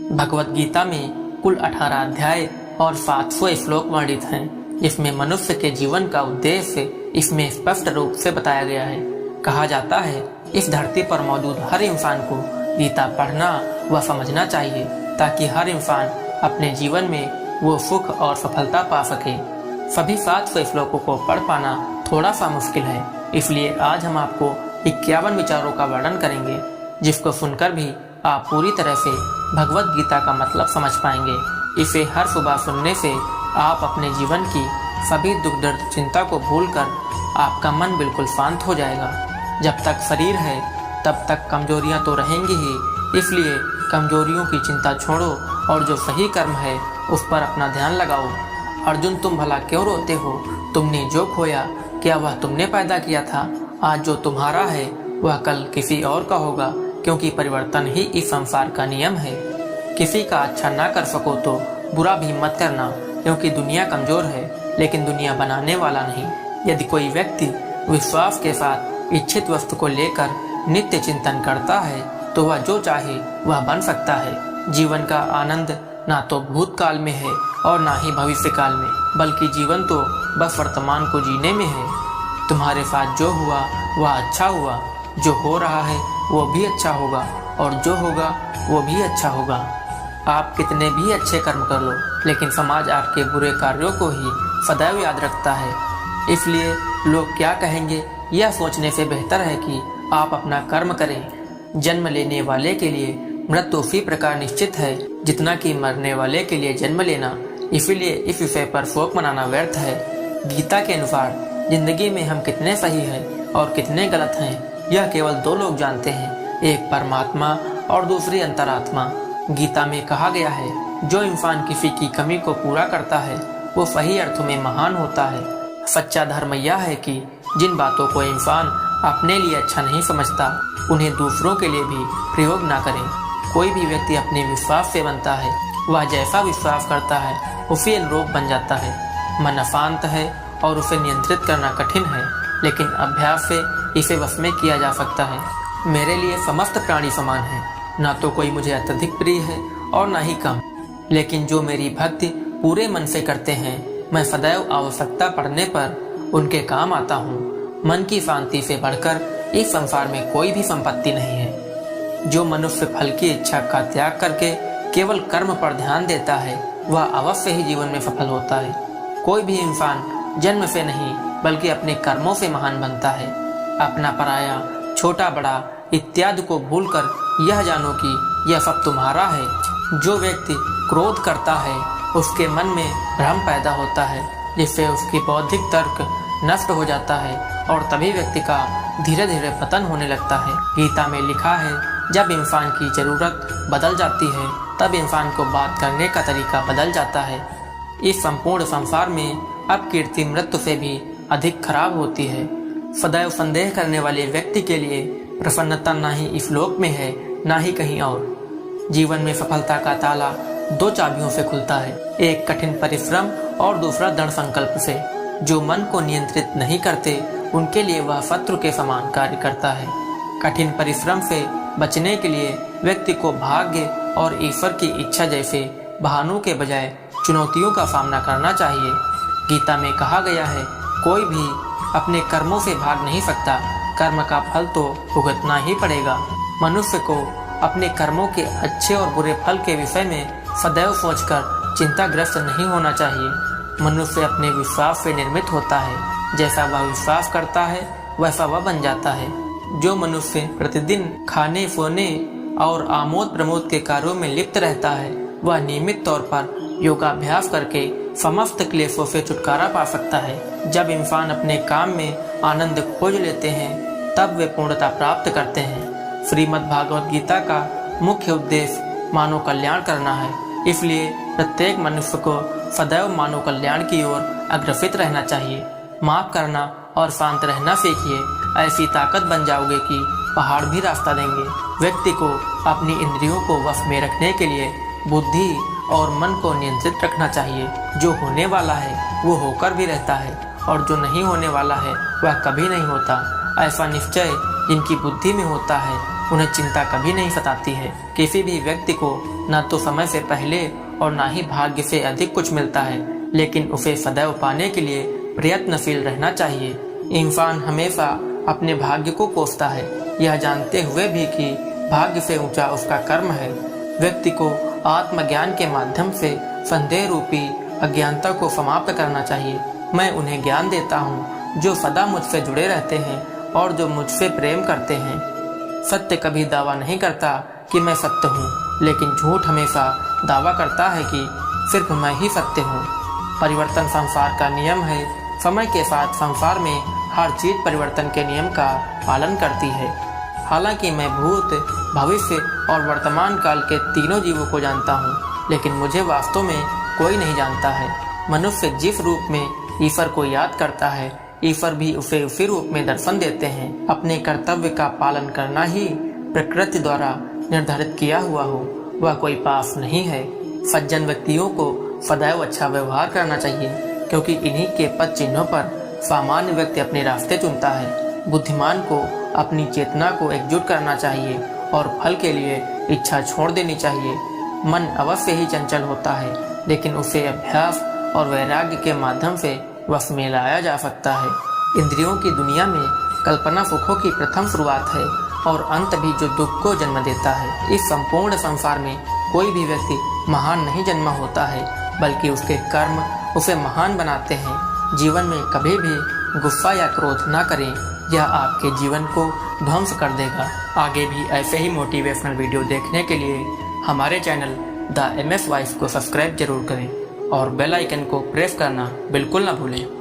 भगवत गीता में कुल 18 अध्याय और 700 श्लोक वर्णित हैं। इसमें मनुष्य के जीवन का उद्देश्य इसमें स्पष्ट रूप से बताया गया है। कहा जाता है इस धरती पर मौजूद हर इंसान को गीता पढ़ना व समझना चाहिए ताकि हर इंसान अपने जीवन में वो सुख और सफलता पा सके। सभी 700 श्लोकों को पढ़ पाना थोड़ा सा मुश्किल है, इसलिए आज हम आपको 51 विचारों का वर्णन करेंगे जिसको सुनकर भी आप पूरी तरह से भगवत गीता का मतलब समझ पाएंगे। इसे हर सुबह सुनने से आप अपने जीवन की सभी दुख दर्द चिंता को भूलकर आपका मन बिल्कुल शांत हो जाएगा। जब तक शरीर है तब तक कमजोरियां तो रहेंगी ही, इसलिए कमजोरियों की चिंता छोड़ो और जो सही कर्म है उस पर अपना ध्यान लगाओ। अर्जुन, तुम भला क्यों रोते हो? तुमने जो खोया क्या वह तुमने पैदा किया था? आज जो तुम्हारा है वह कल किसी और का होगा, क्योंकि परिवर्तन ही इस संसार का नियम है। किसी का अच्छा ना कर सको तो बुरा भी मत करना, क्योंकि दुनिया कमजोर है लेकिन दुनिया बनाने वाला नहीं। यदि कोई व्यक्ति विश्वास के साथ इच्छित वस्तु को लेकर नित्य चिंतन करता है तो वह जो चाहे वह बन सकता है। जीवन का आनंद ना तो भूतकाल में है और ना ही भविष्य काल में, बल्कि जीवन तो बस वर्तमान को जीने में है। तुम्हारे साथ जो हुआ वह अच्छा हुआ, जो हो रहा है वो भी अच्छा होगा और जो होगा वो भी अच्छा होगा। आप कितने भी अच्छे कर्म कर लो लेकिन समाज आपके बुरे कार्यों को ही सदैव याद रखता है। इसलिए लोग क्या कहेंगे यह सोचने से बेहतर है कि आप अपना कर्म करें। जन्म लेने वाले के लिए मृत्यु उसी प्रकार निश्चित है जितना कि मरने वाले के लिए जन्म लेना। इसीलिए इस विषय पर शोक मनाना व्यर्थ है। गीता के अनुसार जिंदगी में हम कितने सही हैं और कितने गलत हैं यह केवल दो लोग जानते हैं, एक परमात्मा और दूसरी अंतरात्मा। गीता में कहा गया है जो इंसान किसी की कमी को पूरा करता है वो सही अर्थों में महान होता है। सच्चा धर्म यह है कि जिन बातों को इंसान अपने लिए अच्छा नहीं समझता उन्हें दूसरों के लिए भी प्रयोग ना करें। कोई भी व्यक्ति अपने विश्वास से बनता है, वह जैसा विश्वास करता है उसी अनुरूप बन जाता है। मन अशांत है और उसे नियंत्रित करना कठिन है, लेकिन अभ्यास से इसे वश में किया जा सकता है। मेरे लिए समस्त प्राणी समान है, ना तो कोई मुझे अत्यधिक प्रिय है और ना ही कम, लेकिन जो मेरी भक्ति पूरे मन से करते हैं मैं सदैव आवश्यकता पड़ने पर उनके काम आता हूँ। मन की शांति से बढ़कर इस संसार में कोई भी संपत्ति नहीं है। जो मनुष्य फल की इच्छा का त्याग करके केवल कर्म पर ध्यान देता है वह अवश्य ही जीवन में सफल होता है। कोई भी इंसान जन्म से नहीं बल्कि अपने कर्मों से महान बनता है। अपना पराया, छोटा बड़ा इत्यादि को भूलकर यह जानो कि यह सब तुम्हारा है। जो व्यक्ति क्रोध करता है उसके मन में भ्रम पैदा होता है जिससे उसकी बौद्धिक तर्क नष्ट हो जाता है और तभी व्यक्ति का धीरे धीरे पतन होने लगता है। गीता में लिखा है जब इंसान की जरूरत बदल जाती है तब इंसान को बात करने का तरीका बदल जाता है। इस संपूर्ण संसार में अब कीर्ति मृत्यु से भी अधिक खराब होती है। सदैव संदेह करने वाले व्यक्ति के लिए प्रसन्नता ना ही इस लोक में है ना ही कहीं और। जीवन में सफलता का ताला दो चाबियों से खुलता है, एक कठिन परिश्रम और दूसरा दृढ़ संकल्प से। जो मन को नियंत्रित नहीं करते उनके लिए वह शत्रु के समान कार्य करता है। कठिन परिश्रम से बचने के लिए व्यक्ति को भाग्य और ईश्वर की इच्छा जैसे बहानों के बजाय चुनौतियों का सामना करना चाहिए। गीता में कहा गया है कोई भी अपने कर्मों से भाग नहीं सकता, कर्म का फल तो भुगतना ही पड़ेगा। मनुष्य को अपने कर्मों के अच्छे और बुरे फल के विषय में सदैव सोचकर चिंताग्रस्त नहीं होना चाहिए। मनुष्य अपने विश्वास से निर्मित होता है, जैसा वह विश्वास करता है वैसा वह बन जाता है। जो मनुष्य प्रतिदिन खाने सोने और आमोद प्रमोद के कार्यों में लिप्त रहता है वह नियमित तौर पर योगाभ्यास करके समस्त क्लेशों से छुटकारा पा सकता है। जब इंसान अपने काम में आनंद खोज लेते हैं तब वे पूर्णता प्राप्त करते हैं। श्रीमद् भागवत गीता का मुख्य उद्देश्य मानव कल्याण करना है, इसलिए प्रत्येक मनुष्य को सदैव मानव कल्याण की ओर अग्रसित रहना चाहिए। माफ करना और शांत रहना सीखिए, ऐसी ताकत बन जाओगे कि पहाड़ भी रास्ता देंगे। व्यक्ति को अपनी इंद्रियों को वश में रखने के लिए बुद्धि और मन को नियंत्रित रखना चाहिए। जो होने वाला है वो होकर भी रहता है और जो नहीं होने वाला है वह कभी नहीं होता। ऐसा निश्चय जिनकी बुद्धि में होता है उन्हें चिंता कभी नहीं सताती है। किसी भी व्यक्ति को न तो समय से पहले और न ही भाग्य से अधिक कुछ मिलता है, लेकिन उसे सदैव पाने के लिए प्रयत्नशील रहना चाहिए। इंसान हमेशा अपने भाग्य को कोसता है, यह जानते हुए भी कि भाग्य से ऊंचा उसका कर्म है। व्यक्ति को आत्मज्ञान के माध्यम से संदेह रूपी अज्ञानता को समाप्त करना चाहिए। मैं उन्हें ज्ञान देता हूँ जो सदा मुझसे जुड़े रहते हैं और जो मुझसे प्रेम करते हैं। सत्य कभी दावा नहीं करता कि मैं सत्य हूँ, लेकिन झूठ हमेशा दावा करता है कि सिर्फ मैं ही सत्य हूँ। परिवर्तन संसार का नियम है। समय के साथ संसार में हर चीज परिवर्तन के नियम का पालन करती है। हालांकि मैं भूत, भविष्य और वर्तमान काल के तीनों जीवों को जानता हूँ, लेकिन मुझे वास्तव में कोई नहीं जानता है। मनुष्य जिस रूप में ईश्वर को याद करता है, ईश्वर भी उसे उसी रूप में दर्शन देते हैं। अपने कर्तव्य का पालन करना ही प्रकृति द्वारा निर्धारित किया हुआ हो, वह कोई पाप नहीं है। सज्जन व्यक्तियों को सदैव अच्छा व्यवहार करना चाहिए, क्योंकि इन्हीं के पद चिन्हों पर सामान्य व्यक्ति अपने रास्ते चुनता है। बुद्धिमान को अपनी चेतना को एकजुट करना चाहिए और फल के लिए इच्छा छोड़ देनी चाहिए। मन अवश्य ही चंचल होता है, लेकिन उसे अभ्यास और वैराग्य के माध्यम से वश में लाया जा सकता है। इंद्रियों की दुनिया में कल्पना सुखों की प्रथम शुरुआत है और अंत भी जो दुख को जन्म देता है। इस संपूर्ण संसार में कोई भी व्यक्ति महान नहीं जन्मा होता है, बल्कि उसके कर्म उसे महान बनाते हैं। जीवन में कभी भी गुस्सा या क्रोध न करें, यह आपके जीवन को ध्वंस कर देगा। आगे भी ऐसे ही मोटिवेशनल वीडियो देखने के लिए हमारे चैनल द MS वाइफ को सब्सक्राइब जरूर करें और बेल आइकन को प्रेस करना बिल्कुल न भूलें।